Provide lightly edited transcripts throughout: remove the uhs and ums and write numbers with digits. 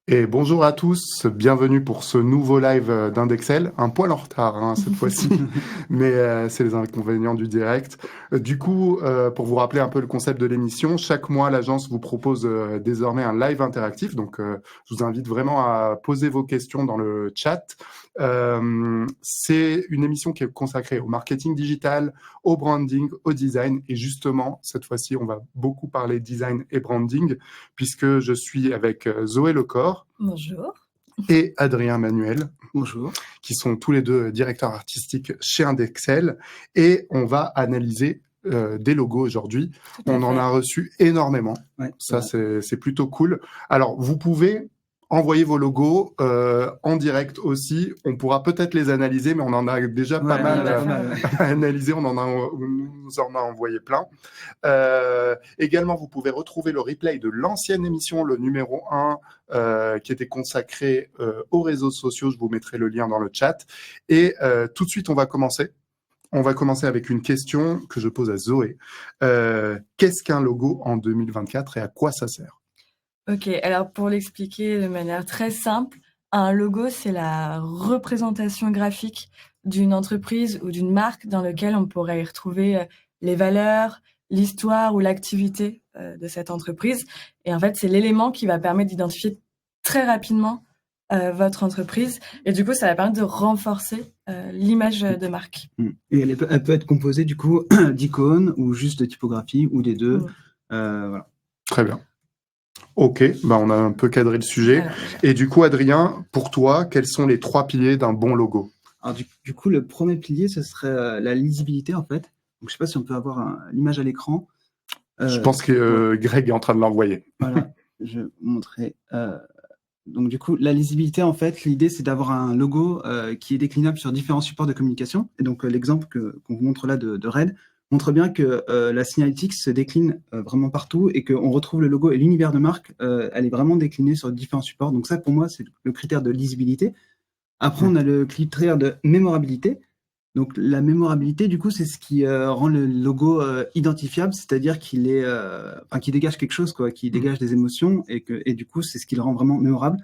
Et bonjour à tous, bienvenue pour ce nouveau live d'Indexel, un poil en retard cette fois-ci, mais c'est les inconvénients du direct. Pour vous rappeler un peu le concept de l'émission, chaque mois l'agence vous propose désormais un live interactif, donc je vous invite vraiment à poser vos questions dans le chat. C'est une émission qui est consacrée au marketing digital, au branding, au design, et justement cette fois-ci on va beaucoup parler design et branding, puisque je suis avec Zoé Lecor. Bonjour. Et Adrien Manuel. Bonjour. Qui sont tous les deux directeurs artistiques chez Indexel. Et on va analyser des logos aujourd'hui. On en a reçu énormément. Ouais, ça, c'est plutôt cool. Alors, vous pouvez envoyer vos logos en direct aussi. On pourra peut-être les analyser, mais on en a déjà pas mal à analyser. On nous en a envoyé plein. Également, vous pouvez retrouver le replay de l'ancienne émission, le numéro 1, qui était consacré aux réseaux sociaux. Je vous mettrai le lien dans le chat. Et tout de suite, on va commencer. On va commencer avec une question que je pose à Zoé. Qu'est-ce qu'un logo en 2024 et à quoi ça sert ? Ok, alors pour l'expliquer de manière très simple, un logo, c'est la représentation graphique d'une entreprise ou d'une marque dans laquelle on pourrait y retrouver les valeurs, l'histoire ou l'activité de cette entreprise. Et en fait, c'est l'élément qui va permettre d'identifier très rapidement votre entreprise. Et du coup, ça va permettre de renforcer l'image de marque. Et elle peut être composée du coup d'icônes ou juste de typographie ou des deux. Voilà. Très bien. Ok, on a un peu cadré le sujet. Alors, et du coup, Adrien, pour toi, quels sont les 3 piliers d'un bon logo ? Alors du coup, le premier pilier, ce serait la lisibilité en fait. Donc, je ne sais pas si on peut avoir l'image à l'écran. Je pense que Greg est en train de l'envoyer. Voilà, je vais montrer. Donc du coup, la lisibilité, en fait, l'idée, c'est d'avoir un logo qui est déclinable sur différents supports de communication. Et donc, l'exemple qu'on vous montre là de Red montre bien que la signalétique se décline vraiment partout et qu'on retrouve le logo et l'univers de marque, elle est vraiment déclinée sur différents supports. Donc ça, pour moi, c'est le critère de lisibilité. Après, on a le critère de mémorabilité. Donc la mémorabilité, du coup, c'est ce qui rend le logo identifiable, c'est-à-dire qu'il dégage quelque chose, quoi, qui dégage des émotions, et du coup, c'est ce qui le rend vraiment mémorable.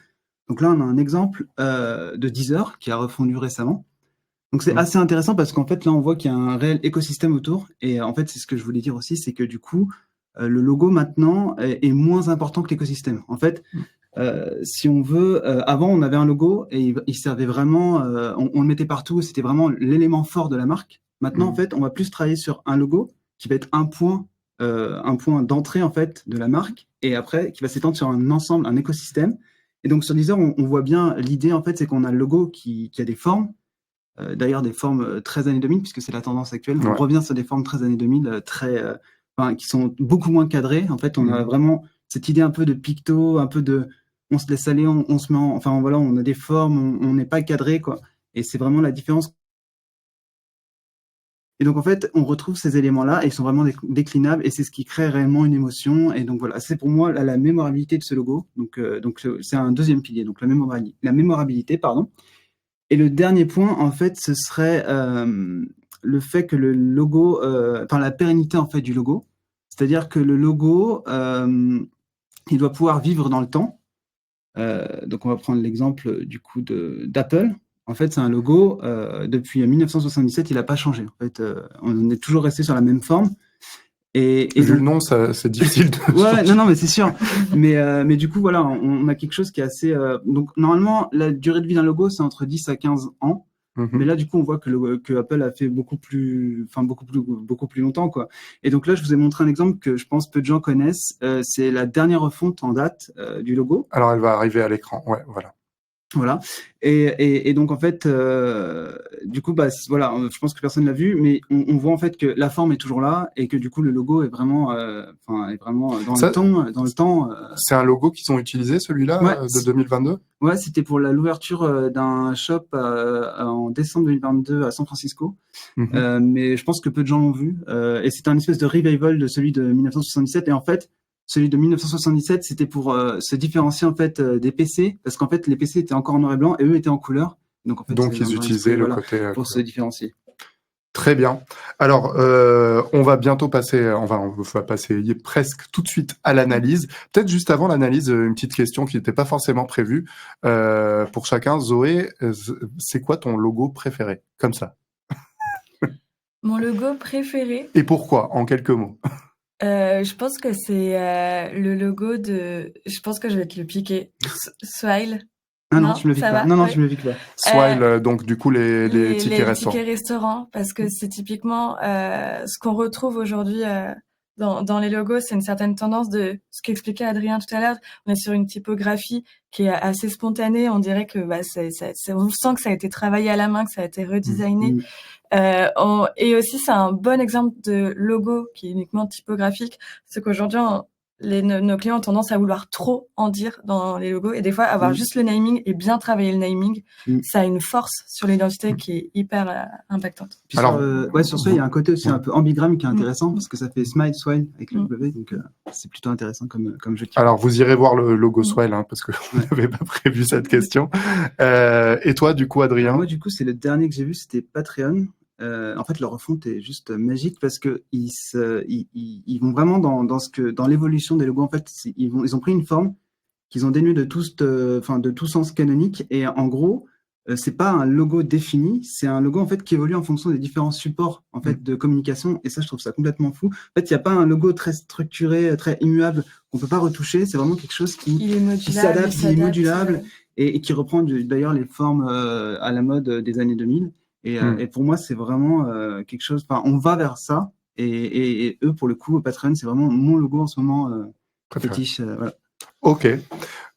Donc là, on a un exemple de Deezer qui a refondu récemment. Donc c'est assez intéressant parce qu'en fait, là, on voit qu'il y a un réel écosystème autour. Et en fait, c'est ce que je voulais dire aussi, c'est que du coup, le logo maintenant est moins important que l'écosystème. En fait, si on veut, avant, on avait un logo et il servait vraiment, on le mettait partout, c'était vraiment l'élément fort de la marque. Maintenant, en fait, on va plus travailler sur un logo qui va être un point d'entrée, en fait, de la marque, et après, qui va s'étendre sur un ensemble, un écosystème. Et donc, sur Deezer, on voit bien l'idée, en fait, c'est qu'on a le logo qui a des formes, d'ailleurs des formes très années 2000, puisque c'est la tendance actuelle. On revient sur des formes très années 2000, qui sont beaucoup moins cadrées. En fait, on a vraiment cette idée un peu de picto, un peu de on se laisse aller, on se met on a des formes, on n'est pas cadré, quoi. Et c'est vraiment la différence. Et donc, en fait, on retrouve ces éléments-là et ils sont vraiment déclinables et c'est ce qui crée réellement une émotion. Et donc, voilà, c'est pour moi la mémorabilité de ce logo. Donc c'est un deuxième pilier, donc la mémorabilité, pardon. Et le dernier point, en fait, ce serait le fait que le logo, la pérennité, en fait, du logo. C'est-à-dire que le logo, il doit pouvoir vivre dans le temps. Donc, on va prendre l'exemple du coup d'Apple. En fait, c'est un logo, depuis 1977, il n'a pas changé. En fait, on est toujours resté sur la même forme. Et vu le nom, c'est difficile de... Ouais, non, mais c'est sûr. Mais du coup, voilà, on a quelque chose qui est assez... Donc, normalement, la durée de vie d'un logo, c'est entre 10 à 15 ans. Mais là, du coup, on voit que Apple a fait beaucoup plus longtemps, quoi. Et donc là, je vous ai montré un exemple que je pense peu de gens connaissent. C'est la dernière refonte en date du logo. Alors, elle va arriver à l'écran. Ouais, voilà. Voilà. Et donc, en fait, du coup, voilà, je pense que personne l'a vu, mais on voit en fait que la forme est toujours là et que du coup, le logo est vraiment, dans le temps. C'est un logo qu'ils ont utilisé, celui-là, de 2022 ? Ouais, c'était pour l'ouverture d'un shop en décembre 2022 à San Francisco. Mais je pense que peu de gens l'ont vu. Et c'était un espèce de revival de celui de 1977. Et en fait, celui de 1977, c'était pour se différencier en fait des PC, parce qu'en fait les PC étaient encore en noir et blanc et eux étaient en couleur. Donc en fait, ils utilisaient le côté pour se différencier. Très bien. Alors, on va bientôt passer, on va passer presque tout de suite à l'analyse. Peut-être juste avant l'analyse, une petite question qui n'était pas forcément prévue pour chacun. Zoé, c'est quoi ton logo préféré? Comme ça. Mon logo préféré, Et pourquoi, en quelques mots? je pense que c'est le logo de... Je pense que je vais te le piquer. Swile. Non, tu me le piques ça pas. va? Non, Oui. tu me le piques pas. Swile, donc du coup les tickets restaurants. Tickets restaurants, parce que c'est typiquement ce qu'on retrouve aujourd'hui dans les logos, c'est une certaine tendance de ce qu'expliquait Adrien tout à l'heure. On est sur une typographie qui est assez spontanée. On dirait que on sent que ça a été travaillé à la main, que ça a été redesigné. Et aussi, c'est un bon exemple de logo qui est uniquement typographique. C'est qu'aujourd'hui, nos clients ont tendance à vouloir trop en dire dans les logos et des fois avoir juste le naming et bien travailler le naming, ça a une force sur l'identité qui est hyper impactante. Puis sur ça, il y a un côté aussi un peu ambigramme qui est intéressant parce que ça fait smile, swile avec le W, donc c'est plutôt intéressant comme jeu. Alors, vous irez voir le logo Swile, parce que vous n'avez pas prévu cette question. Et toi, du coup, Adrien? Moi, du coup, c'est le dernier que j'ai vu, c'était Patreon. En fait, leur refonte est juste magique parce que ils vont vraiment dans l'évolution des logos. En fait, ils ont pris une forme qu'ils ont dénuée de tout sens canonique. Et en gros, c'est pas un logo défini, c'est un logo en fait qui évolue en fonction des différents supports en fait de communication. Et ça, je trouve ça complètement fou. En fait, il n'y a pas un logo très structuré, très immuable qu'on peut pas retoucher. C'est vraiment quelque chose qui s'adapte, qui est modulable et qui reprend d'ailleurs les formes à la mode des années 2000. Et pour moi, c'est vraiment quelque chose. Enfin, on va vers ça. Et eux, pour le coup, Patreon, c'est vraiment mon logo en ce moment fétiche. Voilà. Ok.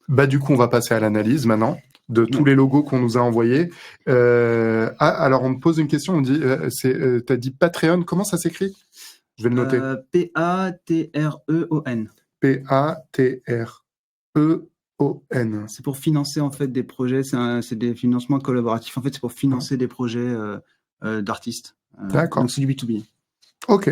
Bah du coup, on va passer à l'analyse maintenant de tous les logos qu'on nous a envoyés. Alors, on me pose une question. On dit, t'as dit Patreon. Comment ça s'écrit? Je vais le noter. Patreon. Patreon. C'est pour financer en fait des projets. C'est des financements collaboratifs. En fait, c'est pour financer des projets d'artistes. D'accord. Donc c'est du B2B. Ok.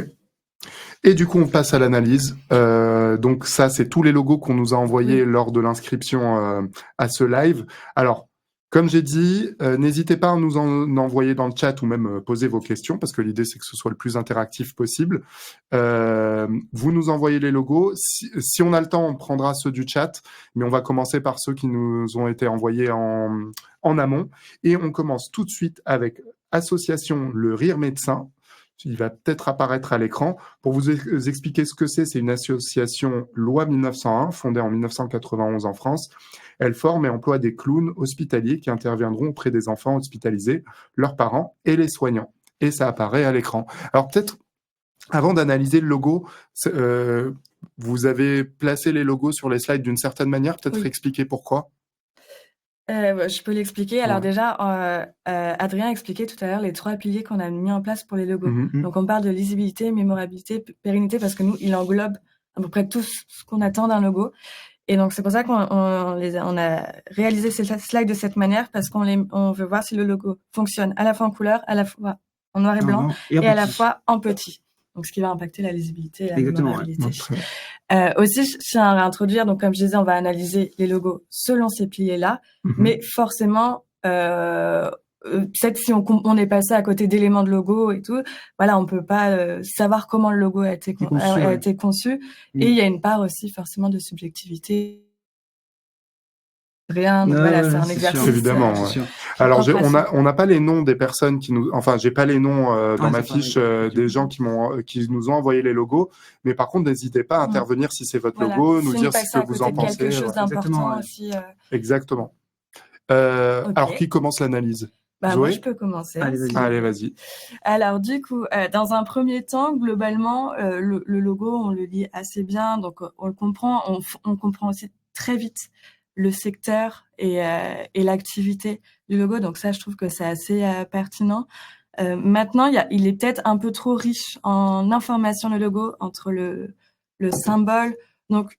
Et du coup, on passe à l'analyse. Donc ça, c'est tous les logos qu'on nous a envoyés lors de l'inscription à ce live. Alors, comme j'ai dit, n'hésitez pas à nous en envoyer dans le chat ou même poser vos questions, parce que l'idée, c'est que ce soit le plus interactif possible. Vous nous envoyez les logos. Si on a le temps, on prendra ceux du chat, mais on va commencer par ceux qui nous ont été envoyés en amont. Et on commence tout de suite avec Association Le Rire Médecin. Il va peut-être apparaître à l'écran. Pour vous expliquer ce que c'est une association loi 1901, fondée en 1991 en France. Elle forme et emploie des clowns hospitaliers qui interviendront auprès des enfants hospitalisés, leurs parents et les soignants. Et ça apparaît à l'écran. Alors peut-être, avant d'analyser le logo, vous avez placé les logos sur les slides d'une certaine manière. Peut-être expliquer pourquoi. Je peux l'expliquer. Alors déjà, Adrien a expliqué tout à l'heure les 3 piliers qu'on a mis en place pour les logos. Donc on parle de lisibilité, mémorabilité, pérennité, parce que nous, il englobe à peu près tout ce qu'on attend d'un logo. Et donc c'est pour ça qu'on a réalisé ces slides de cette manière, parce on veut voir si le logo fonctionne à la fois en couleur, à la fois en noir et blanc, et à la fois en petit. Donc, ce qui va impacter la lisibilité et la mémorabilité. Aussi, je tiens à réintroduire, donc comme je disais, on va analyser les logos selon ces piliers-là, mais forcément, peut-être si on est passé à côté d'éléments de logo et tout, voilà, on peut pas savoir comment le logo a été conçu. Et il y a une part aussi forcément de subjectivité. Rien, donc voilà, c'est un exercice. Évidemment. Alors, on n'a pas les noms des personnes j'ai pas les noms dans ma fiche des gens qui nous ont envoyé les logos, mais par contre, n'hésitez pas à intervenir si c'est votre logo, nous dire ce que vous en pensez. Quelque chose d'important aussi. Exactement. Alors, qui commence l'analyse? Zoé? Moi, je peux commencer. Allez, vas-y. Alors, du coup, dans un premier temps, globalement, le logo, on le lit assez bien, donc on le comprend. On comprend aussi très vite le secteur et l'activité du logo. Donc ça, je trouve que c'est assez pertinent. Maintenant, il est peut-être un peu trop riche en informations, le logo, entre le symbole. Donc,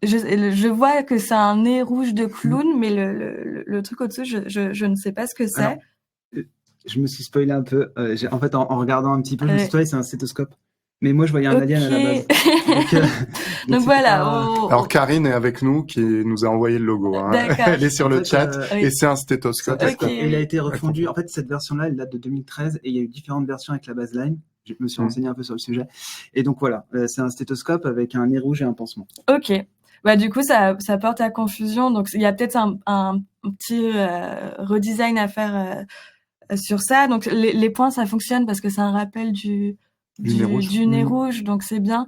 je vois que c'est un nez rouge de clown, mais le truc au-dessus, je ne sais pas ce que c'est. Alors, je me suis spoilé un peu. En fait, en regardant un petit peu, je me suis spoilé, c'est un stéthoscope. Mais moi, je voyais un alien à la base. Donc voilà. Alors Karine est avec nous, qui nous a envoyé le logo. Hein. Elle est sur le chat et c'est un stéthoscope. Et il a été refondu. En fait, cette version-là, elle date de 2013 et il y a eu différentes versions avec la baseline. Je me suis renseigné un peu sur le sujet. Et donc voilà, c'est un stéthoscope avec un nez rouge et un pansement. Ok. Bah du coup, ça porte à confusion. Donc il y a peut-être un petit redesign à faire sur ça. Donc les points, ça fonctionne parce que c'est un rappel du nez rouge, donc c'est bien.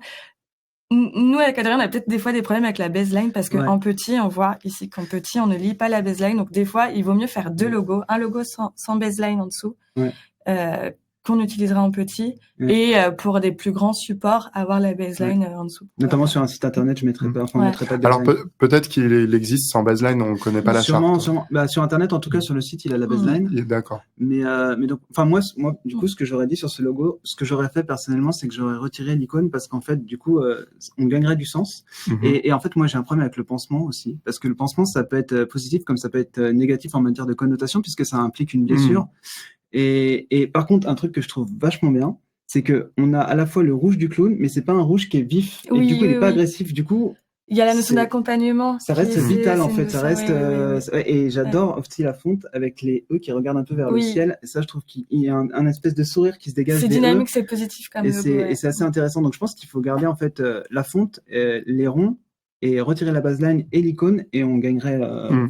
Nous, avec Adrien, on a peut-être des fois des problèmes avec la baseline parce qu'en petit, on voit ici qu'en petit, on ne lit pas la baseline. Donc des fois, il vaut mieux faire deux logos, un logo sans baseline en dessous, qu'on utilisera en petit, et pour des plus grands supports, avoir la baseline en dessous. Notamment sur un site internet, je mettrais pas, on mettrait pas de baseline. Alors peut-être qu'il existe sans baseline, on ne connaît pas la charte. Sûrement. Bah, sur internet, en tout cas, sur le site, il a la baseline. D'accord. Mais donc, enfin moi, du coup, ce que j'aurais dit sur ce logo, ce que j'aurais fait personnellement, c'est que j'aurais retiré l'icône parce qu'en fait, du coup, on gagnerait du sens. Et en fait, moi, j'ai un problème avec le pansement aussi, parce que le pansement, ça peut être positif comme ça peut être négatif en matière de connotation, puisque ça implique une blessure. Et par contre, un truc que je trouve vachement bien, c'est que on a à la fois le rouge du clown, mais c'est pas un rouge qui est vif. Et du coup, il est pas agressif. Du coup, il y a la notion d'accompagnement. Ça reste vital en fait. Ça reste. Et j'adore aussi la fonte avec les E qui regardent un peu vers le ciel. Et ça, je trouve qu'il y a un espèce de sourire qui se dégage. C'est dynamique, c'est positif quand même. Et c'est assez intéressant. Donc, je pense qu'il faut garder en fait la fonte, les ronds, et retirer la baseline et l'icône, et on gagnerait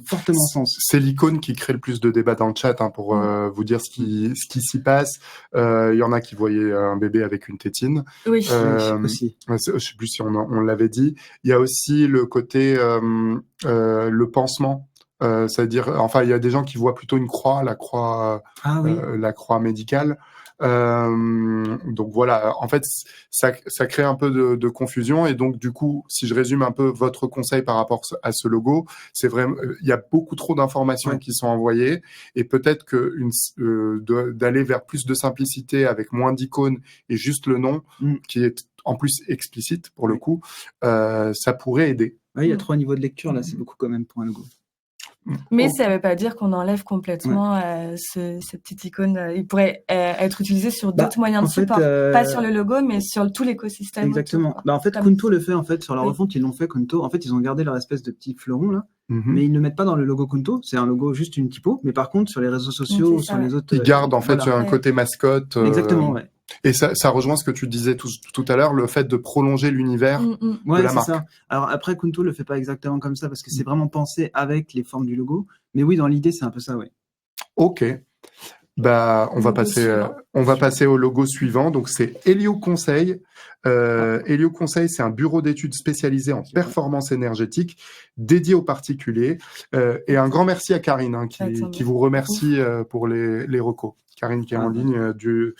fortement en sens. C'est l'icône qui crée le plus de débats dans le chat, hein, pour vous dire ce qui s'y passe. Il y en a qui voyaient un bébé avec une tétine. Oui, aussi. Je sais plus si on l'avait dit. Il y a aussi le côté le pansement. C'est-à-dire, enfin, il y a des gens qui voient plutôt une croix, la croix médicale. Donc voilà, en fait, ça crée un peu de confusion, et donc du coup, si je résume un peu votre conseil par rapport à ce logo, c'est vraiment, il y a beaucoup trop d'informations qui sont envoyées, et peut-être que d'aller vers plus de simplicité avec moins d'icônes et juste le nom, qui est en plus explicite pour le coup, ça pourrait aider. Oui, il y a 3 niveaux de lecture là, c'est beaucoup quand même pour un logo. Mais ça ne veut pas dire qu'on enlève complètement cette petite icône. Il pourrait être utilisé sur d'autres moyens de support, pas sur le logo, mais sur tout l'écosystème. Exactement. En fait, Kunto le fait en fait sur la refonte, ils l'ont fait Kunto. En fait, ils ont gardé leur espèce de petit fleuron là, mais ils ne le mettent pas dans le logo Kunto. C'est un logo juste une typo. Mais par contre, sur les réseaux sociaux, sur les autres, ils gardent en fait un côté mascotte. Exactement. Et ça rejoint ce que tu disais tout à l'heure, le fait de prolonger l'univers de la marque. Ça. Alors après, Kunto le fait pas exactement comme ça parce que c'est vraiment pensé avec les formes du logo. Mais oui, dans l'idée, c'est un peu ça, Ok. Bah, on va passer au logo suivant. Donc, c'est Helio Conseil. Helio Conseil, c'est un bureau d'études spécialisé en performance énergétique dédié aux particuliers. Et un grand merci à Karine, hein, qui vous remercie pour les recos. Karine qui est en ligne de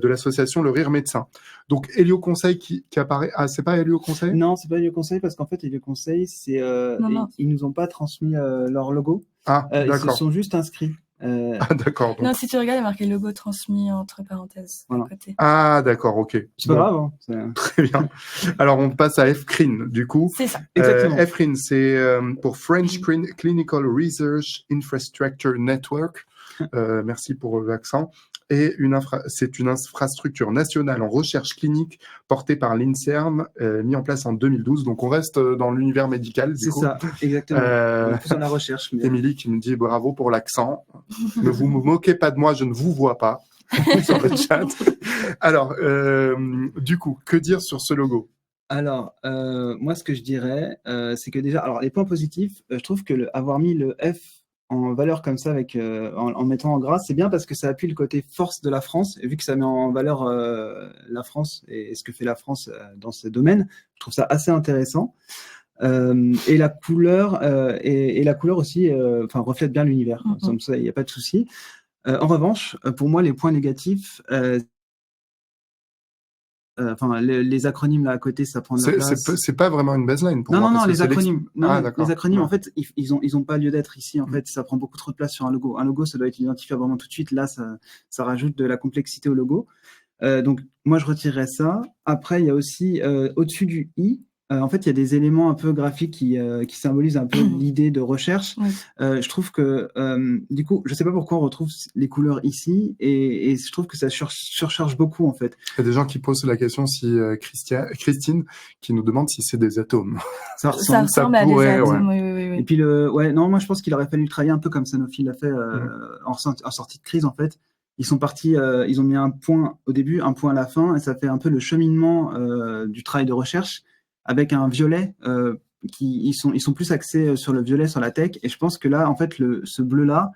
l'association Le Rire Médecin. Donc, Helio Conseil qui apparaît... Ah, c'est pas Helio Conseil ? Non, c'est pas Helio Conseil parce qu'en fait, Helio Conseil, c'est ils nous ont pas transmis leur logo. Ah, d'accord. Ils se sont juste inscrits. Ah, d'accord. Donc... Non, si tu regardes, il y a marqué logo transmis entre parenthèses à côté. Ah, d'accord, ok. C'est pas grave. Hein, très bien. Alors, on passe à FCRIN, du coup. C'est ça. Exactement. FCRIN, c'est pour French Clinical Research Infrastructure Network. Merci pour l'accent. Et c'est une infrastructure nationale en recherche clinique portée par l'INSERM, mis en place en 2012. Donc, on reste dans l'univers médical. C'est ça, exactement. On est plus dans la recherche. Mais... Émilie qui me dit bravo pour l'accent. Ne vous moquez pas de moi, je ne vous vois pas sur le chat. Alors, du coup, que dire sur ce logo ? Alors, moi, ce que je dirais, c'est que déjà, alors les points positifs, je trouve que avoir mis le F en valeur comme ça, avec en mettant en gras, c'est bien parce que ça appuie le côté force de la France, et vu que ça met en valeur la France et ce que fait la France dans ce domaine, je trouve ça assez intéressant. Et la couleur et la couleur aussi reflète bien l'univers. Comme ça, il n'y a pas de souci. En revanche, pour moi, les points négatifs, les acronymes là à côté, ça prend de la place. C'est pas vraiment une baseline pour moi. Non, les acronymes. Les acronymes, en fait, ils ont pas lieu d'être ici. En fait, ça prend beaucoup trop de place sur un logo. Un logo, ça doit être identifiable vraiment tout de suite. Là, ça rajoute de la complexité au logo. Donc, moi, je retirerais ça. Après, il y a aussi au-dessus du i, en fait, il y a des éléments un peu graphiques qui symbolisent un peu l'idée de recherche. Oui. Je trouve que, du coup, je sais pas pourquoi on retrouve les couleurs ici, et je trouve que ça surcharge beaucoup, en fait. Il y a des gens qui posent la question si Christine, qui nous demande si c'est des atomes. Ça Ça ressemble. ressemble à des pourrait, atomes, ouais. oui. Et puis non, moi je pense qu'il aurait fallu travailler un peu comme Sanofi l'a fait en sortie de crise, en fait. Ils sont partis, ils ont mis un point au début, un point à la fin, et ça fait un peu le cheminement du travail de recherche avec un violet ils sont plus axés sur le violet, sur la tech. Et je pense que là, en fait, ce bleu-là,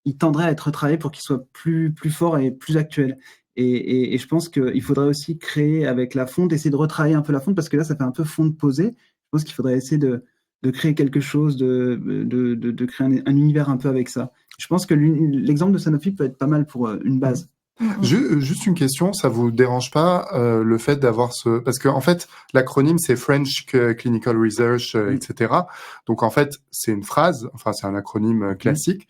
il tendrait à être retravaillé pour qu'il soit plus fort et plus actuel. Et je pense qu'il faudrait aussi créer avec la fonte, essayer de retravailler un peu la fonte, parce que là, ça fait un peu fonte posée. Je pense qu'il faudrait essayer de créer quelque chose, de créer un univers un peu avec ça. Je pense que l'exemple de Sanofi peut être pas mal pour une base. Juste une question, ça vous dérange pas le fait d'avoir parce que en fait l'acronyme c'est French Clinical Research, etc. Donc en fait c'est une phrase, enfin c'est un acronyme classique.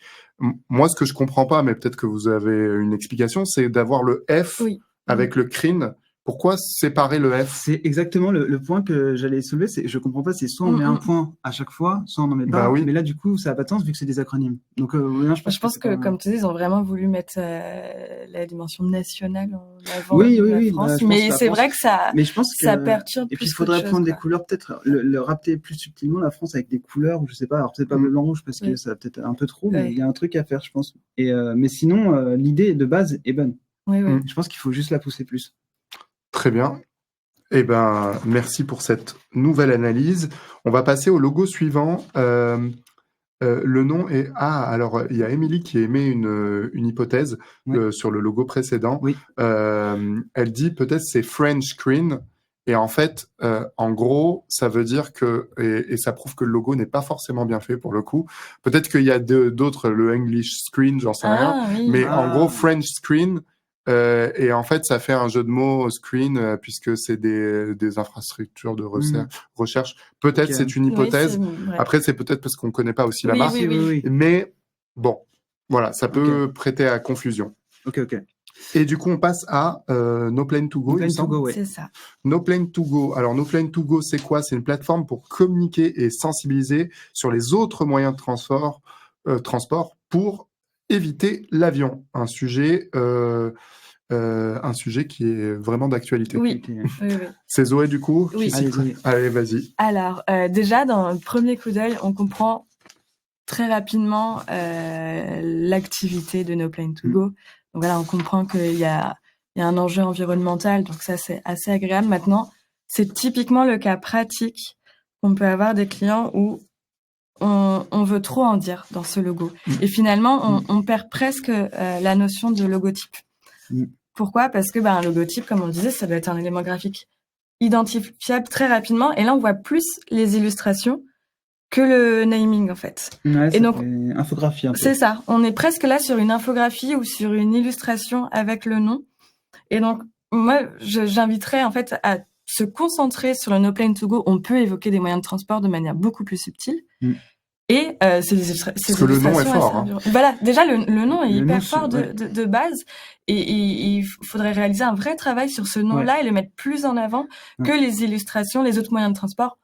Moi ce que je comprends pas, mais peut-être que vous avez une explication, c'est d'avoir le F avec le CRIN. Pourquoi séparer le F? C'est exactement le point que j'allais soulever. Je comprends pas, c'est soit on met un point à chaque fois, soit on n'en met pas. Bah oui. Mais là, du coup, ça n'a pas de sens vu que c'est des acronymes. Donc, je pense que comme tu dis, ils ont vraiment voulu mettre la dimension nationale en avant oui, de oui, la oui, France. Mais c'est vrai que ça perturbe. Et puis, il faudrait prendre des couleurs, peut-être le rappeler plus subtilement, la France, avec des couleurs, je sais pas, alors peut-être pas bleu, blanc, rouge, parce que ça va peut-être un peu trop, mais il y a un truc à faire, je pense. Mais sinon, l'idée de base est bonne. Oui. Je pense qu'il faut juste la pousser plus. Très bien. Eh ben, merci pour cette nouvelle analyse. On va passer au logo suivant. Le nom est... alors, il y a Émilie qui émet une hypothèse sur le logo précédent. Oui. Elle dit peut-être c'est French screen. Et en fait, en gros, ça veut dire que... Et ça prouve que le logo n'est pas forcément bien fait pour le coup. Peut-être qu'il y a d'autres, le English screen, j'en sais rien. Oui. Mais en gros, French screen... et en fait, ça fait un jeu de mots screen puisque c'est des infrastructures de recherche. Peut-être c'est une hypothèse. Après, c'est peut-être parce qu'on connaît pas aussi la marque. Oui. Mais bon, voilà, ça peut prêter à confusion. Ok. Et du coup, on passe à No Plane to Go. No Plane to Go, c'est ça. No Plane to Go. Alors, No Plane to Go, c'est quoi? C'est une plateforme pour communiquer et sensibiliser sur les autres moyens de transport pour éviter l'avion. Un sujet qui est vraiment d'actualité. Oui. C'est Zoé, du coup? Oui. Allez, vas-y. Alors, déjà, dans le premier coup d'œil, on comprend très rapidement l'activité de No Plane to Go. Donc voilà, on comprend qu'il y a un enjeu environnemental, donc ça, c'est assez agréable. Maintenant, c'est typiquement le cas pratique qu'on peut avoir des clients où on veut trop en dire dans ce logo. Et finalement, on perd presque la notion de logotype. Pourquoi? Parce que un logotype, comme on le disait, ça doit être un élément graphique identifiable très rapidement. Et là, on voit plus les illustrations que le naming, en fait. Ouais, et donc, infographie un peu. C'est ça. On est presque là sur une infographie ou sur une illustration avec le nom. Et donc, moi, j'inviterais en fait à se concentrer sur le No Plane to Go. On peut évoquer des moyens de transport de manière beaucoup plus subtile. Et c'est des illustrations. Parce que le nom est fort. Hein. Voilà, déjà le nom est hyper fort de base, et il faudrait réaliser un vrai travail sur ce nom-là et le mettre plus en avant que les illustrations, les autres moyens de transport.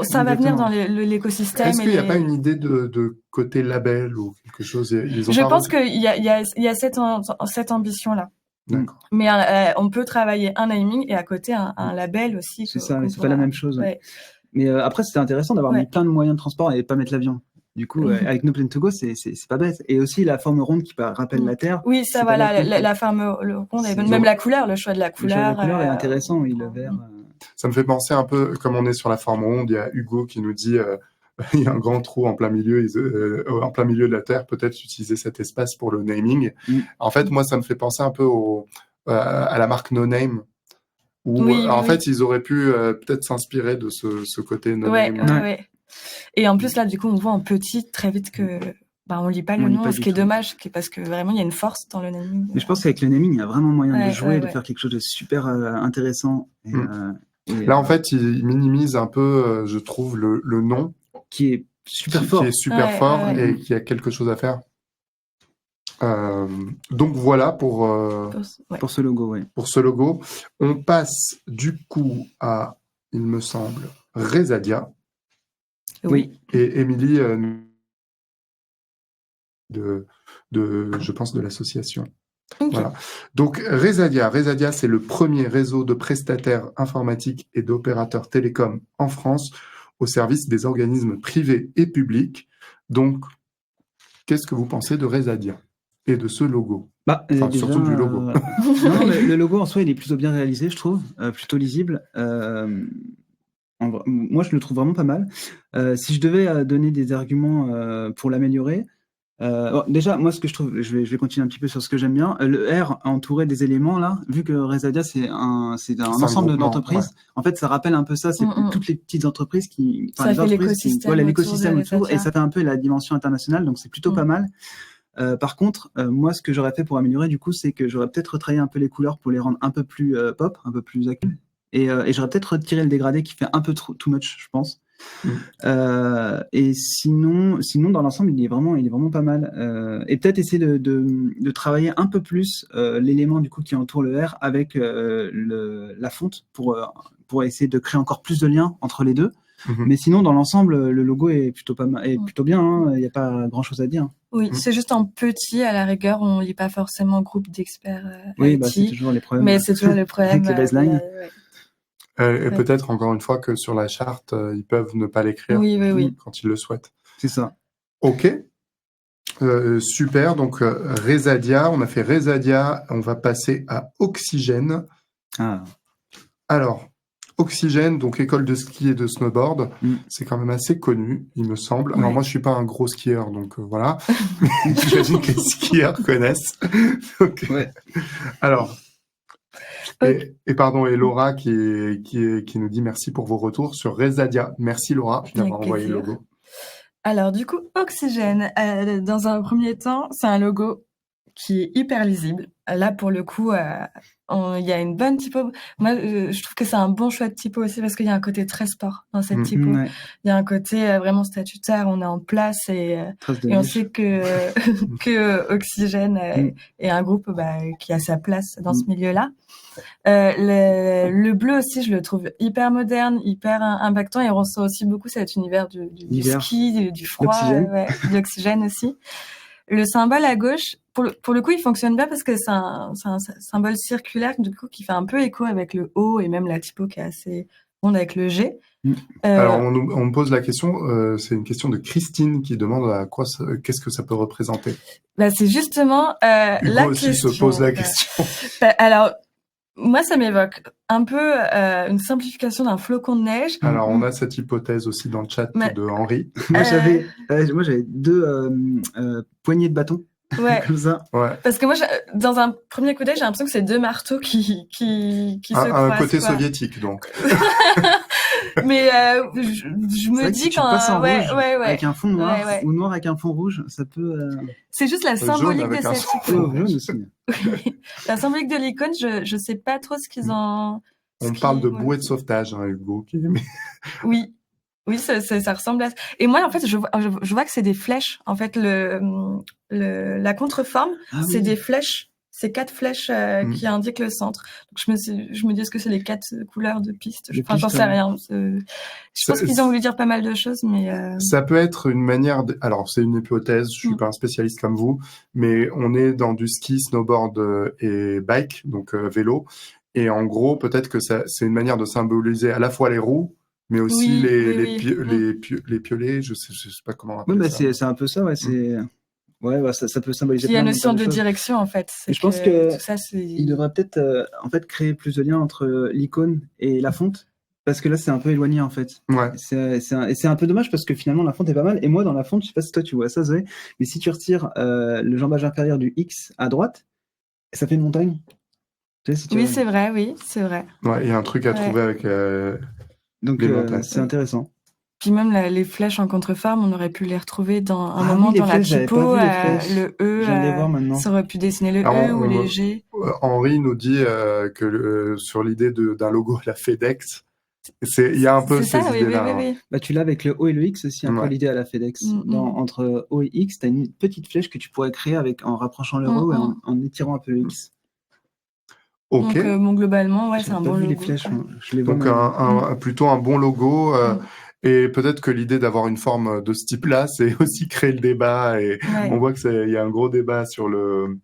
Ça va venir dans l'écosystème. Est-ce qu'il n'y a pas une idée de côté label ou quelque chose? Je pense qu'il y a cette ambition-là. D'accord. Mais on peut travailler un naming et à côté un label aussi. C'est ça, c'est pas la même chose. Ouais. Mais après, c'était intéressant d'avoir mis plein de moyens de transport et pas mettre l'avion. Du coup, avec No Plane to Go, c'est pas bête. Et aussi la forme ronde qui rappelle la Terre. Oui, ça voilà, la forme ronde est bonne. Même la couleur, le choix de la couleur. Le choix de la couleur est intéressant, oui, le vert. Ça me fait penser un peu, comme on est sur la forme ronde, il y a Hugo qui nous dit il y a un grand trou en plein milieu de la Terre, peut-être utiliser cet espace pour le naming. En fait, moi, ça me fait penser un peu à la marque No Name, où en fait, ils auraient pu peut-être s'inspirer de ce côté No Name. Ouais. Et en plus, là, du coup, on voit en petit très vite que on lit pas le nom, ce qui est dommage, parce que vraiment, il y a une force dans le naming. Mais je pense qu'avec le naming, il y a vraiment moyen de jouer, de faire quelque chose de super intéressant. Là, en fait, il minimise un peu, je trouve, le nom. Qui est super fort. Qui est super fort et qui a quelque chose à faire. Donc voilà pour ce logo. Pour ce logo. On passe du coup à, il me semble, Resadia. Oui. Et Émilie, je pense, de l'association. Ok. Voilà. Donc, Resadia. Resadia, c'est le premier réseau de prestataires informatiques et d'opérateurs télécoms en France au service des organismes privés et publics. Donc, qu'est-ce que vous pensez de Resadia et de ce logo? Enfin, Déjà, surtout du logo. non, le logo en soi, il est plutôt bien réalisé, je trouve, plutôt lisible. Moi, je le trouve vraiment pas mal. Si je devais donner des arguments pour l'améliorer, déjà, moi, ce que je trouve, je vais continuer un petit peu sur ce que j'aime bien. Le R entouré des éléments, là, vu que Resadia, c'est un ensemble groupement, d'entreprises, ouais. en fait, ça rappelle un peu ça, c'est toutes les petites entreprises Ça fait l'écosystème voilà, l'écosystème autour de autour, et Resadia. ça fait un peu la dimension internationale, donc c'est plutôt pas mal. Par contre, moi, ce que j'aurais fait pour améliorer, du coup, c'est que j'aurais peut-être retravaillé un peu les couleurs pour les rendre un peu plus pop, un peu plus accueilles. Et j'aurais peut-être retiré le dégradé qui fait un peu too much, je pense. Et sinon, dans l'ensemble, il est vraiment pas mal. Et peut-être essayer de travailler un peu plus l'élément du coup qui entoure le R avec la fonte pour essayer de créer encore plus de liens entre les deux. Mais sinon, dans l'ensemble, le logo est plutôt pas mal, est plutôt bien. Hein, il n'y a pas grand-chose à dire. Oui, c'est juste en petit, à la rigueur, on lit pas forcément groupe d'experts oui, IT, c'est toujours les problèmes. mais c'est toujours le problème avec les baselines. Et peut-être encore une fois que sur la charte, ils peuvent ne pas l'écrire quand ils le souhaitent. C'est ça. Ok. Super. Donc Resadia, on a fait Resadia. On va passer à Oxygène. Alors, Oxygène, donc école de ski et de snowboard, c'est quand même assez connu, il me semble. Alors moi, je suis pas un gros skieur, donc voilà. J'imagine que les skieurs connaissent. Donc, alors. Et pardon, et Laura qui nous dit merci pour vos retours sur Resadia. Merci Laura d'avoir envoyé le logo. Alors du coup, Oxygène, dans un premier temps, c'est un logo qui est hyper lisible. Là, pour le coup, il y a une bonne typo. Moi, je trouve que c'est un bon choix de typo aussi parce qu'il y a un côté très sport dans cette typo. Il y a un côté vraiment statutaire, on est en place et on sait que Oxygène est un groupe qui a sa place dans ce milieu-là. Le bleu aussi, je le trouve hyper moderne, hyper impactant et on ressent aussi beaucoup cet univers du ski, du froid, de l'oxygène aussi. Le symbole à gauche, pour le coup, il fonctionne bien parce que c'est un symbole circulaire du coup qui fait un peu écho avec le O et même la typo qui est assez ronde avec le G. Alors on me pose la question, c'est une question de Christine qui demande qu'est-ce que ça peut représenter. C'est justement la aussi question. Se pose la question. Alors moi, ça m'évoque un peu une simplification d'un flocon de neige. Alors, on a cette hypothèse aussi dans le chat de Henri. Moi, j'avais 2 poignées de bâton. Ouais. Comme ça. Ouais. Parce que moi, dans un premier coup d'œil, j'ai l'impression que c'est 2 marteaux qui se croisent. Un côté soviétique, donc. Mais je me dis quand avec un fond noir ou noir avec un fond rouge, ça peut. C'est juste la symbolique de cette icône. Jaune aussi. La symbolique de l'icône, je sais pas trop ce qu'ils en. On parle de bouée de sauvetage, hein, Hugo. Oui, ça ressemble à. Et moi, en fait, je vois que c'est des flèches. En fait, la contreforme, c'est des flèches. C'est 4 flèches qui indiquent le centre. Donc je me dis, est-ce que c'est les 4 couleurs de piste? Enfin, j'en sais rien. Je pense qu'ils ont voulu dire pas mal de choses, mais... Ça peut être une manière... Alors, c'est une hypothèse, je suis pas un spécialiste comme vous, mais on est dans du ski, snowboard et bike, donc vélo. Et en gros, peut-être que c'est une manière de symboliser à la fois les roues, mais aussi les piolets, je sais pas comment on appelle ça. C'est un peu ça, ouais, c'est... Ouais, ça peut symboliser. Il y a une notion de direction en fait. Je pense que tout ça, il devrait peut-être en fait créer plus de liens entre l'icône et la fonte, parce que là c'est un peu éloigné en fait. Ouais. C'est un peu dommage parce que finalement la fonte est pas mal. Et moi dans la fonte, je sais pas si toi tu vois ça, Zoé, mais si tu retires le jambage inférieur du X à droite, ça fait une montagne. Tu sais, oui, c'est vrai, c'est vrai. Ouais, il y a un truc à trouver avec. Donc c'est intéressant. Puis même les flèches en contreforme, on aurait pu les retrouver dans un moment dans la typo, le E, ça aurait pu dessiner le E ou les G. Henri nous dit que sur l'idée d'un logo à la FedEx, il y a un peu ces idées-là. Oui. Bah, tu l'as avec le O et le X aussi, un peu l'idée à la FedEx. Entre O et X, tu as une petite flèche que tu pourrais créer en rapprochant le O et en étirant un peu le X. Ok. Donc, bon, globalement, ouais, c'est un J'ai pas bon vu logo. les flèches, quoi. moi. Je les vois. Donc mais- plutôt un bon logo. Et peut-être que l'idée d'avoir une forme de ce type-là, c'est aussi créer le débat. Et Ouais. on voit il y a un gros débat sur le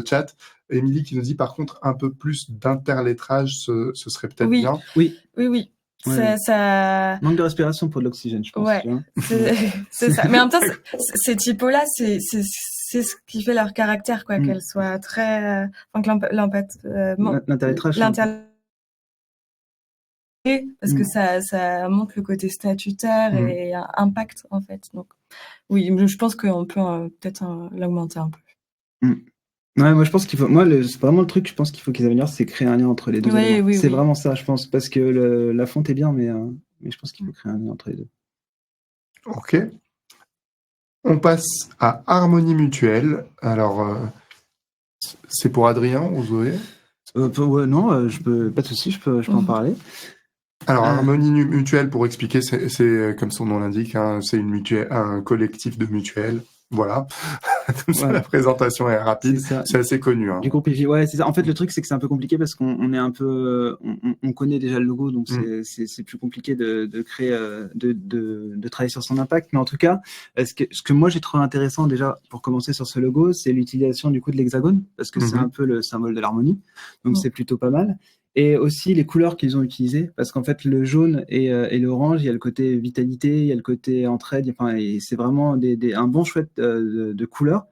chat. Émilie qui nous dit par contre un peu plus d'interlettrage, ce serait peut-être Oui. bien. Oui. Oui. Ouais. Ça... Manque de respiration pour de l'oxygène, je pense. Ouais, Tu vois c'est ça. Mais en même temps, ces typos-là, c'est ce qui fait leur caractère, quoi, qu'elles soient très, enfin, que l'interlettrage. parce que ça montre le côté statutaire et impact, en fait. Donc, oui, je pense qu'on peut peut-être l'augmenter un peu. Ouais, moi je pense qu'il faut. Moi, c'est vraiment le truc. Je pense qu'il faut qu'ils améliorent, c'est créer un lien entre les deux éléments. C'est vraiment ça, je pense, parce que la fonte est bien, mais je pense qu'il faut créer un lien entre les deux. Ok. On passe à harmonie mutuelle. Alors, c'est pour Adrien ou Zoé? Non, je peux, pas de souci, je peux en parler. Alors, harmonie mutuelle, pour expliquer, c'est comme son nom l'indique, hein, c'est un collectif de mutuelles. Voilà. La présentation est rapide. C'est assez connu. Hein. Du groupe EV, ouais, c'est ça. En fait, le truc, c'est que c'est un peu compliqué parce qu'on est un peu, on connaît déjà le logo, donc c'est plus compliqué de créer, de travailler sur son impact. Mais en tout cas, ce que moi j'ai trouvé intéressant déjà pour commencer sur ce logo, c'est l'utilisation du coup de l'hexagone parce que c'est un peu le symbole de l'harmonie, donc c'est plutôt pas mal. Et aussi les couleurs qu'ils ont utilisées, parce qu'en fait le jaune et l'orange, il y a le côté vitalité, il y a le côté entraide, enfin, et c'est vraiment un bon chouette de couleurs.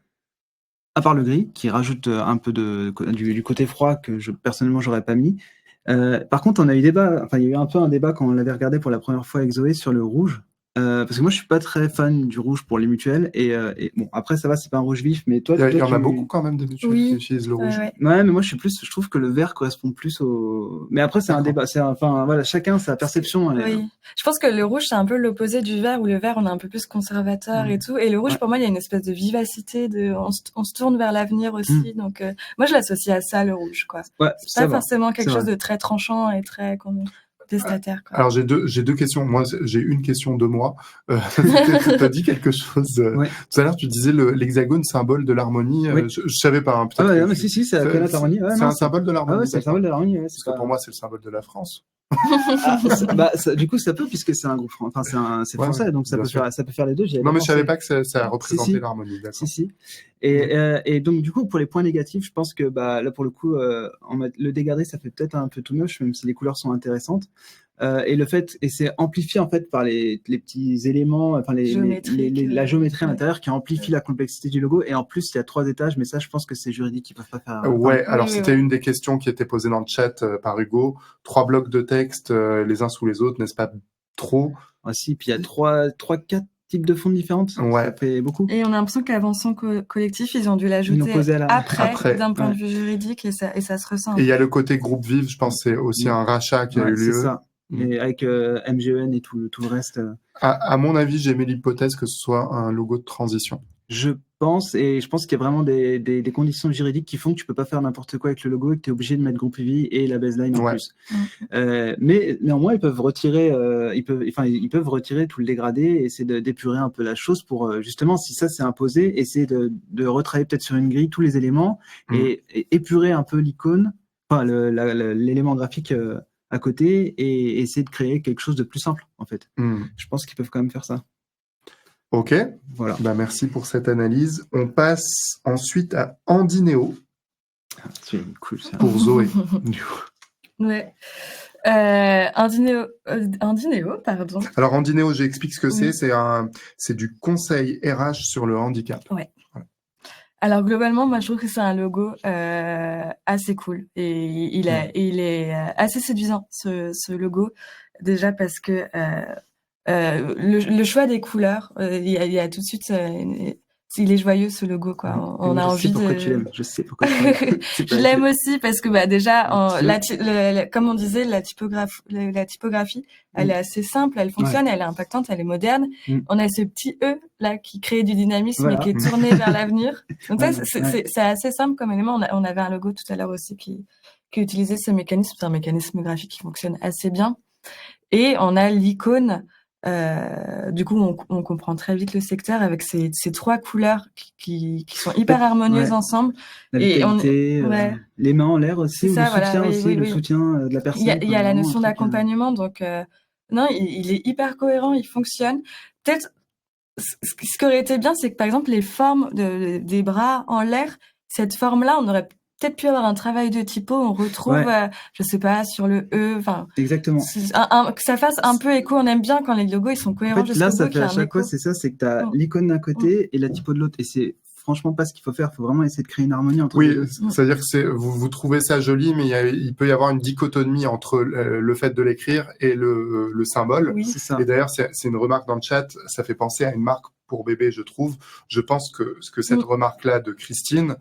À part le gris, qui rajoute un peu du côté froid que personnellement j'aurais pas mis. Par contre, il y a eu un peu un débat quand on l'avait regardé pour la première fois avec Zoé sur le rouge. Parce que moi, je suis pas très fan du rouge pour les mutuelles. Et bon, après, ça va, c'est pas un rouge vif, mais toi, il y en a beaucoup quand même de mutuelles qui utilisent le rouge. Ouais, mais moi, je trouve que le vert correspond plus au. Mais après, c'est un débat. Voilà, chacun sa perception. Oui. Je pense que le rouge, c'est un peu l'opposé du vert, où le vert, on est un peu plus conservateur et tout. Et le rouge, pour moi, il y a une espèce de vivacité, on se tourne vers l'avenir aussi. Donc, moi, je l'associe à ça, le rouge, quoi. Ouais, c'est pas forcément quelque chose de très tranchant et très contestataire, quoi. Alors, j'ai deux questions. Moi, j'ai une question de moi. Tu as dit quelque chose. Tout à l'heure, tu disais l'hexagone, symbole de l'harmonie. Je savais pas. Hein, non, mais si, c'est la connote harmonie. C'est un symbole de l'harmonie. Ah ouais, c'est un symbole de l'harmonie. Parce que pour moi, c'est le symbole de la France. Du coup, ça peut, puisque c'est un groupe français. Enfin, c'est français, donc ça peut faire les deux. Non, mais je savais pas que ça représentait l'harmonie. Si. Et donc, du coup, pour les points négatifs, je pense que là, pour le coup, le dégradé, ça fait peut-être un peu too much, même si les couleurs sont intéressantes. Et c'est amplifié en fait par les petits éléments, enfin la géométrie à l'intérieur qui amplifie la complexité du logo. Et en plus, il y a 3 étages, mais ça, je pense que c'est juridique, ils peuvent pas faire. Alors c'était une des questions qui était posée dans le chat par Hugo. 3 blocs de texte les uns sous les autres, n'est-ce pas trop? Ah si, puis il y a 4 types de fonds différentes. Ça fait beaucoup. Et on a l'impression qu'Avançon collectif, ils ont dû l'ajouter après d'un point de vue juridique et ça se ressent. Et il y a le côté groupe Vive, je pense, c'est aussi un rachat qui a eu lieu. C'est ça. Et avec MGN et tout le reste. À mon avis, j'ai mis l'hypothèse que ce soit un logo de transition. Je pense qu'il y a vraiment des conditions juridiques qui font que tu peux pas faire n'importe quoi avec le logo et que tu es obligé de mettre groupe EV et la baseline en plus. Mais néanmoins, ils peuvent retirer, ils peuvent retirer tout le dégradé et essayer d'épurer un peu la chose pour justement, si ça c'est imposé, essayer de retravailler peut-être sur une grille tous les éléments et épurer un peu l'icône, enfin l'élément graphique à côté et essayer de créer quelque chose de plus simple en fait. Je pense qu'ils peuvent quand même faire ça. Ok, voilà. Merci pour cette analyse. On passe ensuite à Andineo. C'est cool ça. Pour Zoé. Ouais. Andineo, pardon. Alors Andineo, j'explique ce que c'est. C'est du conseil RH sur le handicap. Ouais. Voilà. Alors globalement, moi je trouve que c'est un logo assez cool et il est assez séduisant ce logo déjà parce que le choix des couleurs, il y a tout de suite il est joyeux ce logo quoi. On a envie de. Je sais pourquoi tu l'aimes. Je l'aime aussi parce que déjà comme on disait la typographie elle est assez simple, elle fonctionne, elle est impactante, elle est moderne. On a ce petit E là qui crée du dynamisme et qui est tourné vers l'avenir. Donc ça c'est assez simple comme élément. On avait un logo tout à l'heure aussi qui utilisait ce mécanisme, c'est un mécanisme graphique qui fonctionne assez bien. Et on a l'icône Du coup, on comprend très vite le secteur avec ces 3 couleurs qui sont hyper harmonieuses ensemble. La vitalité, les mains en l'air aussi, ou le soutien aussi, le soutien de la personne. Il y a la notion d'accompagnement, donc non, il est hyper cohérent, il fonctionne. Peut-être ce qui aurait été bien, c'est que par exemple les formes des bras en l'air, cette forme-là, on aurait peut-être pu avoir un travail de typo, on retrouve, je sais pas, sur le E, enfin. Exactement. Que ça fasse un peu écho, on aime bien quand les logos, ils sont cohérents en fait, là, ça fait à chaque fois, c'est ça, c'est que tu as l'icône d'un côté et la typo de l'autre. Et c'est franchement pas ce qu'il faut faire. Il faut vraiment essayer de créer une harmonie entre les deux. Oui, c'est-à-dire que vous trouvez ça joli, mais il peut y avoir une dichotomie entre le fait de l'écrire et le symbole. Oui, c'est ça. Et d'ailleurs, c'est une remarque dans le chat, ça fait penser à une marque pour bébé, je trouve. Je pense que cette remarque-là de Christine,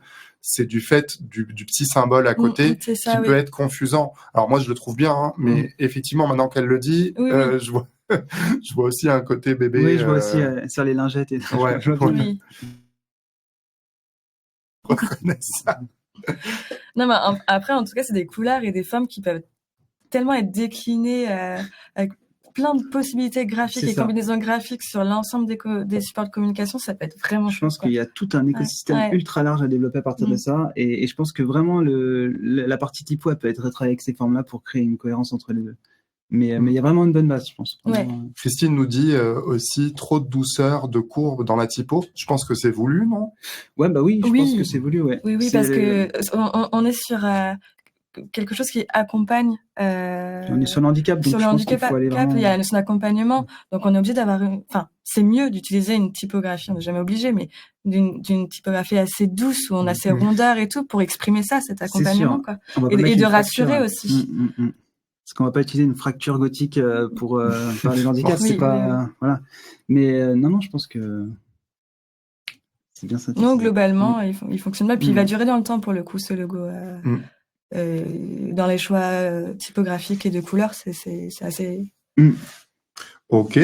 c'est du fait du petit symbole à côté qui peut être confusant. Alors moi, je le trouve bien, hein, mais effectivement, maintenant qu'elle le dit, je vois je vois aussi un côté bébé. Oui, je vois aussi sur les lingettes. Et ouais, je vois oui. Reconnaît ça. Non, mais après, en tout cas, c'est des couleurs et des formes qui peuvent tellement être déclinées avec plein de possibilités graphiques et combinaisons graphiques sur l'ensemble des supports de communication, ça peut être vraiment chouette. Je pense qu'il y a tout un écosystème ultra large à développer à partir de ça, et je pense que vraiment la partie typo, elle peut être retravaillée avec ces formes-là pour créer une cohérence entre les deux. Mais il y a vraiment une bonne base, je pense. Christine nous dit aussi trop de douceur, de courbe dans la typo. Je pense que c'est voulu, non? Ouais, bah oui, je pense que c'est voulu, ouais. Oui, parce que on est sur quelque chose qui accompagne. On est sur le handicap, donc je pense qu'il faut aller vraiment... Il y a la notion d'accompagnement, donc on est obligé d'avoir enfin, c'est mieux d'utiliser une typographie, on n'est jamais obligé, mais d'une typographie assez douce où on a ces rondeurs et tout pour exprimer ça, cet accompagnement, quoi. Et de rassurer aussi. Parce qu'on va pas utiliser une fracture gothique pour parler de handicap, c'est pas voilà. Mais non, je pense que c'est bien ça. Non, globalement, il fonctionne bien. Puis il va durer dans le temps pour le coup, ce logo. Dans les choix typographiques et de couleurs, c'est assez. Ok.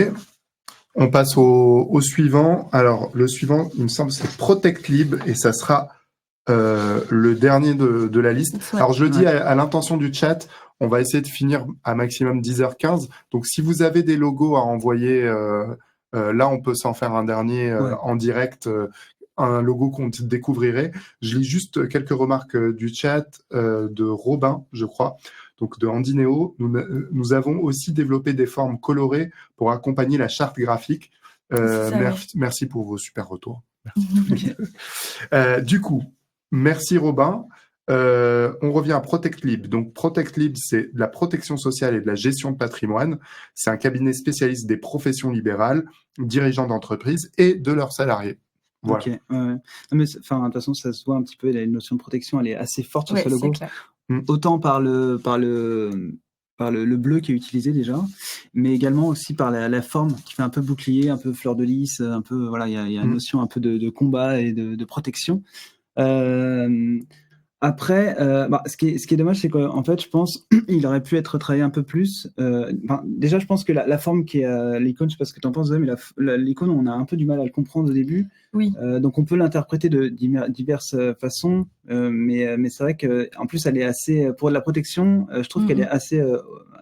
On passe au suivant. Alors le suivant, il me semble, c'est Protect Lib et ça sera le dernier de la liste. Alors je le dis à l'intention du chat. On va essayer de finir à maximum 10h15. Donc, si vous avez des logos à envoyer, là, on peut s'en faire un dernier en direct, un logo qu'on découvrirait. Je lis juste quelques remarques du chat de Robin, je crois, donc de Andineo. Nous avons aussi développé des formes colorées pour accompagner la charte graphique. Merci pour vos super retours. Du coup, merci Robin. On revient à Protect Lib. Donc, Protect Lib, c'est de la protection sociale et de la gestion de patrimoine. C'est un cabinet spécialiste des professions libérales, dirigeants d'entreprises et de leurs salariés. Voilà. Ok. Mais enfin, de toute façon, ça se voit un petit peu. La notion de protection, elle est assez forte sur ce logo. Autant par le bleu qui est utilisé déjà, mais également aussi par la forme qui fait un peu bouclier, un peu fleur de lys, un peu voilà. Il y a une notion un peu de combat et de protection. Après, ce qui est dommage, c'est qu'en fait, je pense il aurait pu être travaillé un peu plus. Déjà, je pense que la forme qui est l'icône, je sais pas ce que tu en penses, mais l'icône, on a un peu du mal à le comprendre au début. Oui. Donc, on peut l'interpréter de diverses façons, mais c'est vrai que en plus, elle est assez pour de la protection. Je trouve qu'elle est assez,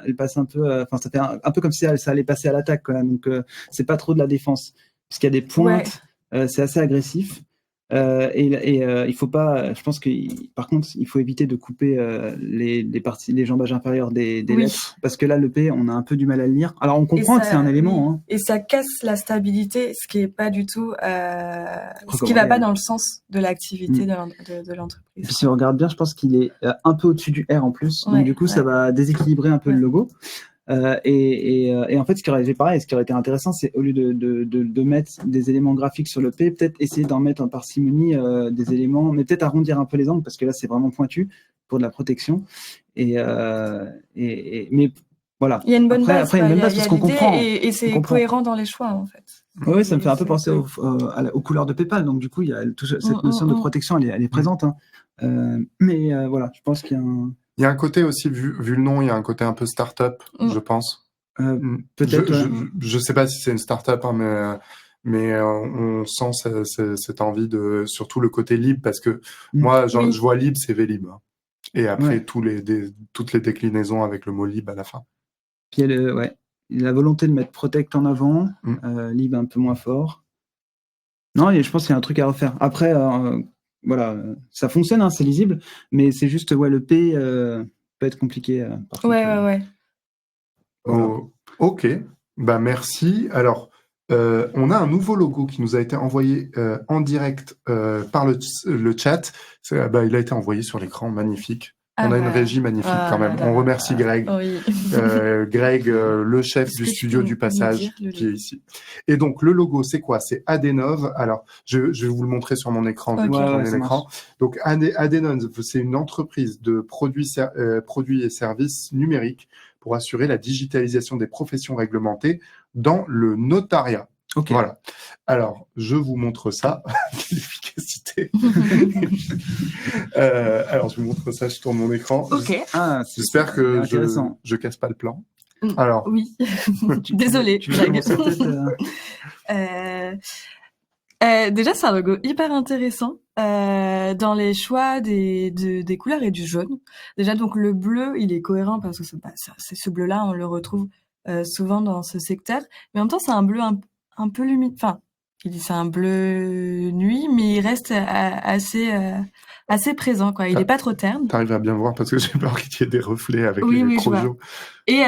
elle passe un peu, enfin, ça fait un peu comme si ça allait passer à l'attaque, quoi. Donc, c'est pas trop de la défense, parce qu'il y a des pointes. C'est assez agressif. Il faut pas. Je pense que par contre, il faut éviter de couper les jambages inférieurs des lettres, parce que là, le P, on a un peu du mal à le lire. Alors, on comprend que c'est un élément. Hein. Et ça casse la stabilité, ce qui est pas du tout, ce qui va pas dans le sens de l'activité de l'entreprise. Puis si on regarde bien, je pense qu'il est un peu au-dessus du R en plus, donc du coup, ça va déséquilibrer un peu le logo. Et en fait, ce qui aurait été intéressant, c'est au lieu de mettre des éléments graphiques sur le P, peut-être essayer d'en mettre en parcimonie des éléments, mais peut-être arrondir un peu les angles, parce que là, c'est vraiment pointu pour de la protection. Mais voilà. Il y a une bonne base. Après, il y a une bonne base parce qu'on comprend. Et c'est cohérent dans les choix, en fait. Oui, ça me fait un peu penser aux couleurs de PayPal. Donc, du coup, il y a cette notion de protection, elle est présente. Hein. Mais voilà, je pense qu'il y a Il y a un côté aussi, vu le nom, il y a un côté un peu start-up, je pense. Peut-être. Je sais pas si c'est une start-up, hein, mais on sent cette envie de, surtout le côté libre, parce que moi, je vois libre, c'est Vélib. Hein. Et après, toutes les déclinaisons avec le mot libre à la fin. Puis la volonté de mettre Protect en avant, Lib un peu moins fort. Non, et je pense qu'il y a un truc à refaire. Après, voilà, ça fonctionne, hein, c'est lisible, mais c'est juste, le P peut être compliqué. Ouais. Voilà. Ok, bah merci. Alors, on a un nouveau logo qui nous a été envoyé en direct par le chat. Il a été envoyé sur l'écran, magnifique. On a une régie magnifique quand même. On remercie Greg. Oui. Greg, le chef du studio du passage, qui est ici. Et donc, le logo, c'est quoi? C'est Adenov. Alors, je vais vous le montrer sur mon écran, vu que j'ai l'écran. Donc, Adenov, c'est une entreprise de produits et services numériques pour assurer la digitalisation des professions réglementées dans le notariat. Okay. Voilà. Alors, je vous montre ça. L'efficacité. Alors, je vous montre ça. Je tourne mon écran. Ok. J'espère que je casse pas le plan. Alors. Oui. Désolée. Déjà, c'est un logo hyper intéressant dans les choix des couleurs et du jaune. Déjà, donc le bleu, il est cohérent parce que c'est ce bleu-là, on le retrouve souvent dans ce secteur. Mais en même temps, c'est un bleu un peu lumineux. Enfin, c'est un bleu nuit, mais il reste assez présent, quoi. Il est pas trop terne. T'arrives à bien voir parce que j'ai peur qu'il y ait des reflets avec les projets. Et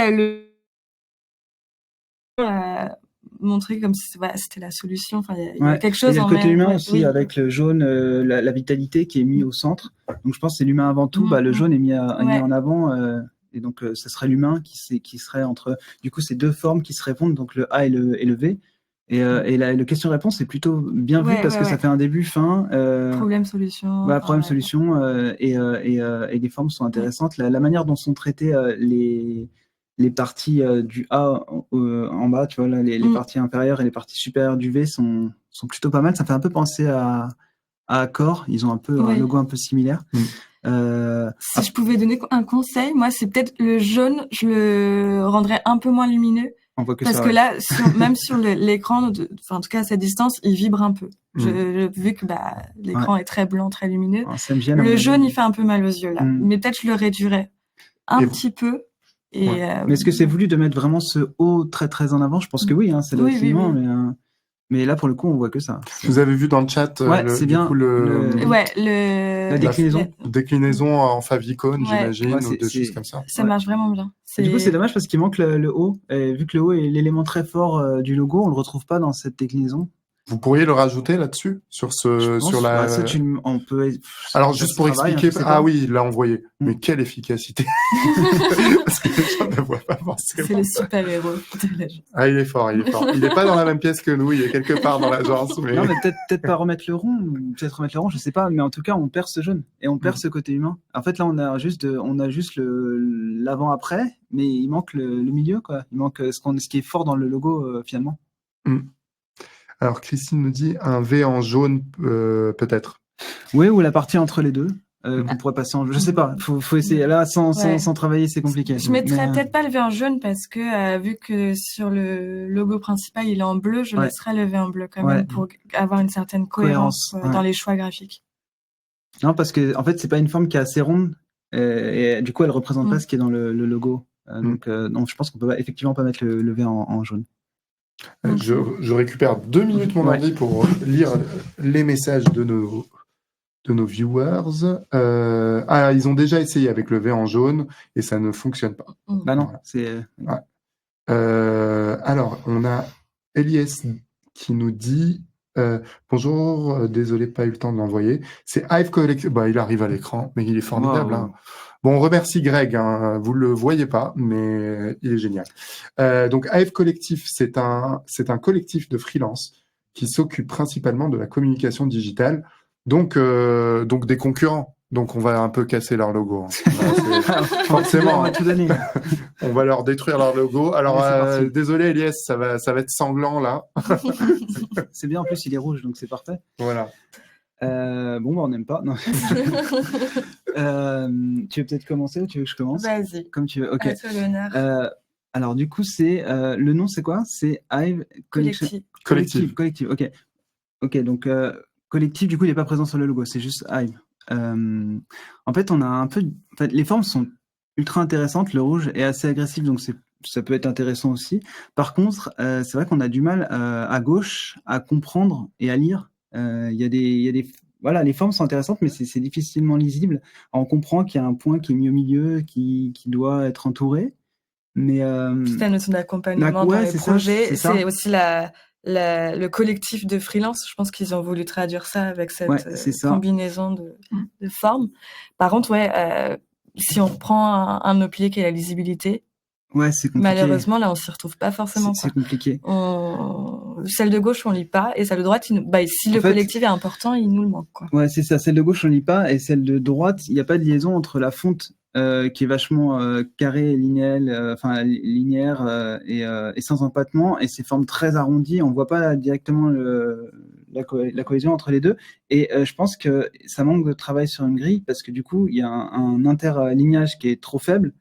montrer comme si c'était la solution. Enfin, il y a quelque chose. Il y a le côté humain aussi, avec le jaune, la vitalité qui est mis au centre. Donc je pense que c'est l'humain avant tout. Le jaune est mis en avant. Et donc, ce serait l'humain qui serait entre... Du coup, ces deux formes qui se répondent, donc le A et le V. Et le question-réponse est plutôt bien vu parce que ça fait un début, fin. Problème-solution. Voilà, problème-solution. Et les formes sont intéressantes. La manière dont sont traitées les parties du A en bas, tu vois, là, les parties inférieures et les parties supérieures du V sont plutôt pas mal. Ça fait un peu penser à Accor. Ils ont un peu un logo un peu similaire. Si je pouvais donner un conseil, moi, c'est peut-être le jaune, je le rendrais un peu moins lumineux. On voit que parce ça, que là, même sur l'écran, en tout cas à cette distance, il vibre un peu. Vu que l'écran est très blanc, très lumineux. Le jaune, il fait un peu mal aux yeux là. Mais peut-être je le réduirais un petit peu. Mais est-ce que c'est voulu de mettre vraiment ce haut très très en avant? Je pense que oui, hein, c'est le cinéma, mais là pour le coup on voit que ça. Vous avez vu dans le chat c'est bien la déclinaison en favicon, j'imagine, ou des choses comme ça. Ça marche vraiment bien. Du coup c'est dommage parce qu'il manque le haut. Et vu que le haut est l'élément très fort du logo, on le retrouve pas dans cette déclinaison. Vous pourriez le rajouter là-dessus on peut. Alors juste pour expliquer, oui, là on voyait. Mais quelle efficacité parce que les gens ne voient pas forcément. C'est le super héros de l'agence. Ah, il est fort. Il est pas dans la même pièce que nous, il est quelque part dans l'agence. Mais... Non, mais peut-être pas remettre le rond, je sais pas. Mais en tout cas, on perd ce jaune et on perd ce côté humain. En fait, là, on a juste l'avant-après, mais il manque le milieu, quoi. Il manque ce qui est fort dans le logo finalement. Alors, Christine nous dit un V en jaune, peut-être. Oui, ou la partie entre les deux, qu'on pourrait passer en jaune. Je sais pas, faut essayer. Là, sans travailler, c'est compliqué. Je mettrais peut-être pas le V en jaune parce que, vu que sur le logo principal, il est en bleu, je laisserais le V en bleu quand même pour avoir une certaine cohérence dans les choix graphiques. Non, parce que, en fait, c'est pas une forme qui est assez ronde, et du coup, elle représente pas ce qui est dans le logo. Donc, je pense qu'on peut effectivement pas mettre le V en jaune. Je récupère 2 minutes mon ordi pour lire les messages de nos viewers. Ils ont déjà essayé avec le V en jaune et ça ne fonctionne pas. Bah non, c'est... alors, on a Elias qui nous dit bonjour, désolé, pas eu le temps de l'envoyer. C'est Hive Collective. Il arrive à l'écran, mais il est formidable. Hein. Bon, on remercie Greg, hein. Vous le voyez pas, mais il est génial. Donc, AF Collectif, c'est un collectif de freelance qui s'occupe principalement de la communication digitale, donc des concurrents. Donc, on va un peu casser leur logo. Hein. Forcément, on va leur détruire leur logo. Alors, désolé, Elias, ça va être sanglant là. C'est bien, en plus, il est rouge, donc c'est parfait. Voilà. On n'aime pas. Non. Tu veux peut-être commencer ou tu veux que je commence? Vas-y. Comme tu veux. Ok. À toi l'honneur. Alors du coup, c'est le nom, c'est quoi? C'est Hive Collective. Ok. Donc collectif, du coup, il n'est pas présent sur le logo. C'est juste Hive. En fait, on a un peu. En fait, les formes sont ultra intéressantes. Le rouge est assez agressif, donc ça peut être intéressant aussi. Par contre, c'est vrai qu'on a du mal à gauche à comprendre et à lire. Il y a des voilà, les formes sont intéressantes, mais c'est difficilement lisible. On comprend qu'il y a un point qui est mis au milieu, qui doit être entouré. Mais c'est la notion d'accompagnement dans les projets. C'est aussi le collectif de freelance. Je pense qu'ils ont voulu traduire ça avec cette combinaison de formes. Par contre, si on prend un de nos piliers qui est la lisibilité, c'est compliqué. Malheureusement, là, on s'y retrouve pas forcément. C'est compliqué. Celle de gauche, on lit pas, et celle de droite, si le collectif est important, il nous le manque, quoi. Ouais, c'est ça. Celle de gauche, on lit pas, et celle de droite, il n'y a pas de liaison entre la fonte qui est vachement carrée, linéaire, et sans empattement, et ces formes très arrondies. On voit pas directement la cohésion entre les deux. Et je pense que ça manque de travail sur une grille, parce que du coup, il y a un interlignage qui est trop faible.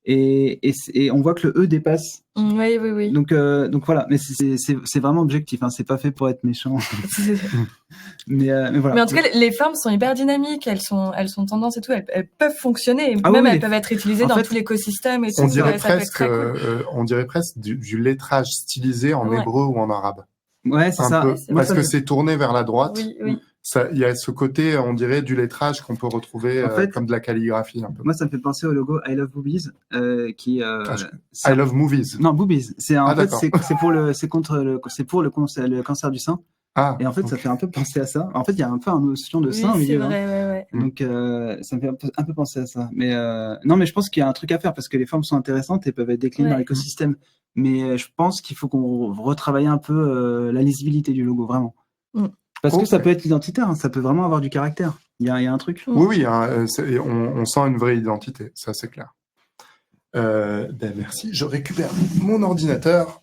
Et on voit que le E dépasse. Oui. Donc voilà, mais c'est vraiment objectif, hein, c'est pas fait pour être méchant. mais voilà. Mais en tout cas, les formes sont hyper dynamiques, elles sont tendances et tout, elles peuvent fonctionner, elles peuvent être utilisées dans tout l'écosystème et tout. On dirait presque du lettrage stylisé en hébreu ou en arabe. Ouais, c'est ça. Parce que c'est tourné vers la droite. Oui. Il y a ce côté, on dirait, du lettrage qu'on peut retrouver comme de la calligraphie un peu. Moi, ça me fait penser au logo I Love Boobies, qui I Love Movies. Non, Boobies. C'est pour le cancer du sein. Ah, et en fait, ça fait un peu penser à ça. En fait, il y a un peu une notion de sein au milieu. C'est vrai, ouais. Donc, ça me fait un peu penser à ça. Mais non, mais je pense qu'il y a un truc à faire parce que les formes sont intéressantes et peuvent être déclinées dans l'écosystème. Mais je pense qu'il faut qu'on retravaille un peu la lisibilité du logo, vraiment. Parce que ça peut être identitaire, hein, ça peut vraiment avoir du caractère. Il y a un truc. Oui, on sent une vraie identité, ça c'est clair. Merci, je récupère mon ordinateur.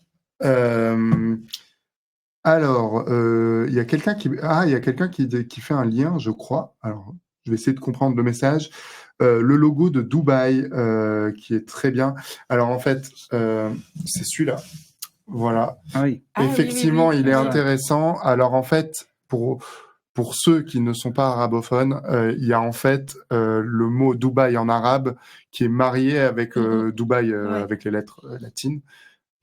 Alors, il y a quelqu'un qui fait un lien, je crois. Alors, je vais essayer de comprendre le message. Le logo de Dubaï, qui est très bien. Alors, en fait, c'est celui-là. Voilà. Ah oui. Effectivement, il est intéressant. Alors, en fait, pour ceux qui ne sont pas arabophones, il y a en fait le mot Dubaï en arabe qui est marié avec Dubaï avec les lettres latines.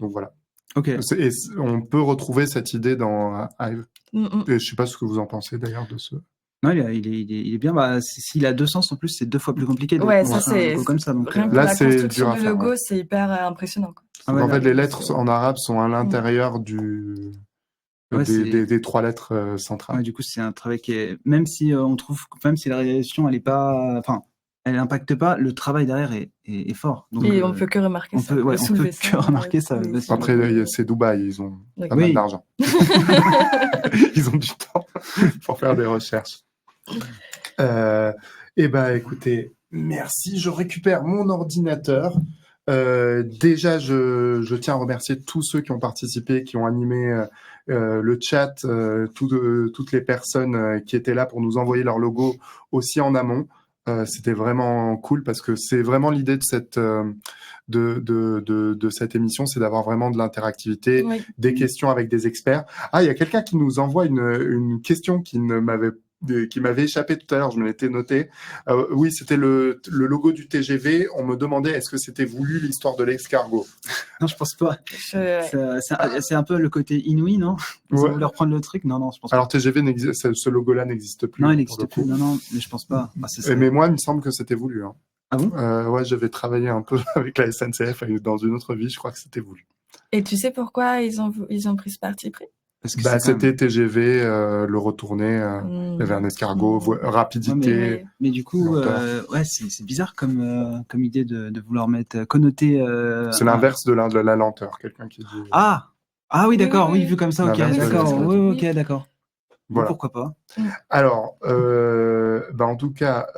Donc voilà. Okay. Et on peut retrouver cette idée dans Hive. Je sais pas ce que vous en pensez d'ailleurs de ce. Non, il est bien. Bah, s'il a deux sens en plus, c'est 2 fois plus compliqué. Ça c'est comme ça. Donc, là, c'est construction du logo, c'est hyper impressionnant. Quoi. En fait, les lettres en arabe sont à l'intérieur des 3 lettres centrales. Ouais, du coup, c'est un travail qui est, même si on trouve, même si la réalisation, elle est pas, elle n'impacte pas, le travail derrière est fort. Donc, et on peut que remarquer ça. On peut que remarquer ça. Après, c'est Dubaï, ils ont pas mal d'argent. Ils ont du temps pour faire des recherches. Écoutez, merci. Je récupère mon ordinateur. Déjà, je tiens à remercier tous ceux qui ont participé, qui ont animé le chat, toutes les personnes qui étaient là pour nous envoyer leur logo aussi en amont. C'était vraiment cool parce que c'est vraiment l'idée de cette cette émission, c'est d'avoir vraiment de l'interactivité, des questions avec des experts. Ah, il y a quelqu'un qui nous envoie une question qui m'avait échappé tout à l'heure, je me l'étais noté. Oui, c'était le logo du TGV. On me demandait est-ce que c'était voulu l'histoire de l'escargot. Non, je pense pas. C'est un peu le côté inouï, non? Ils ont voulu reprendre le truc. Non, je pense pas. Alors TGV ce logo-là n'existe plus. Non, il n'existe plus. Non, mais je pense pas. Mais moi, il me semble que c'était voulu. Hein. Ah bon? Ouais, j'avais travaillé un peu avec la SNCF dans une autre vie. Je crois que c'était voulu. Et tu sais pourquoi ils ont pris ce parti pris? C'était TGV, le retourner, il y avait un escargot, rapidité. Mais du coup, c'est bizarre comme idée de vouloir mettre connoté. C'est l'inverse de la lenteur, quelqu'un qui dit. Ah oui, d'accord, oui, vu comme ça, ok, d'accord, ok, d'accord. Voilà. Pourquoi pas. Alors, en tout cas,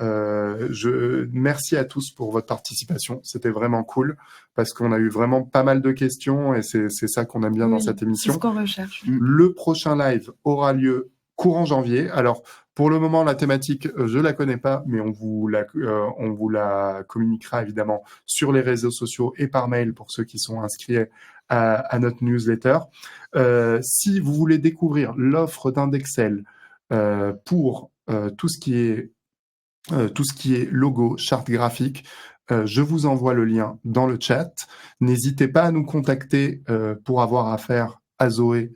merci à tous pour votre participation. C'était vraiment cool parce qu'on a eu vraiment pas mal de questions et c'est ça qu'on aime bien dans cette émission. C'est ce qu'on recherche. Le prochain live aura lieu courant janvier. Alors, pour le moment, la thématique, je la connais pas, mais on vous la communiquera évidemment sur les réseaux sociaux et par mail pour ceux qui sont inscrits à notre newsletter. Si vous voulez découvrir l'offre d'Indexcel pour tout ce qui est logo, charte graphique, je vous envoie le lien dans le chat. N'hésitez pas à nous contacter pour avoir affaire à Zoé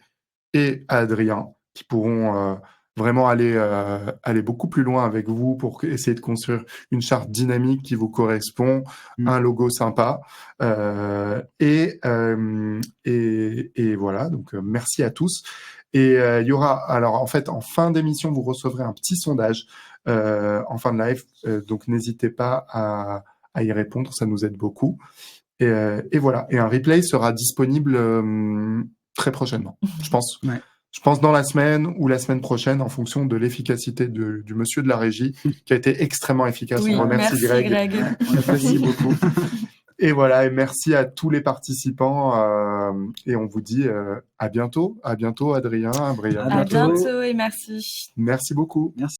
et à Adrien, qui pourront vraiment aller beaucoup plus loin avec vous pour essayer de construire une charte dynamique qui vous correspond, un logo sympa. Et voilà, donc merci à tous. Et il y aura, alors en fait, en fin d'émission, vous recevrez un petit sondage en fin de live, donc n'hésitez pas à y répondre, ça nous aide beaucoup. Et voilà, et un replay sera disponible très prochainement, je pense. Ouais. Je pense dans la semaine ou la semaine prochaine, en fonction de l'efficacité du monsieur de la régie, qui a été extrêmement efficace. Oui, on remercie merci Greg. On apprécie beaucoup. Et voilà, et merci à tous les participants. Et on vous dit à bientôt. À bientôt, Adrien, Brian. À bientôt et merci. Merci beaucoup. Merci.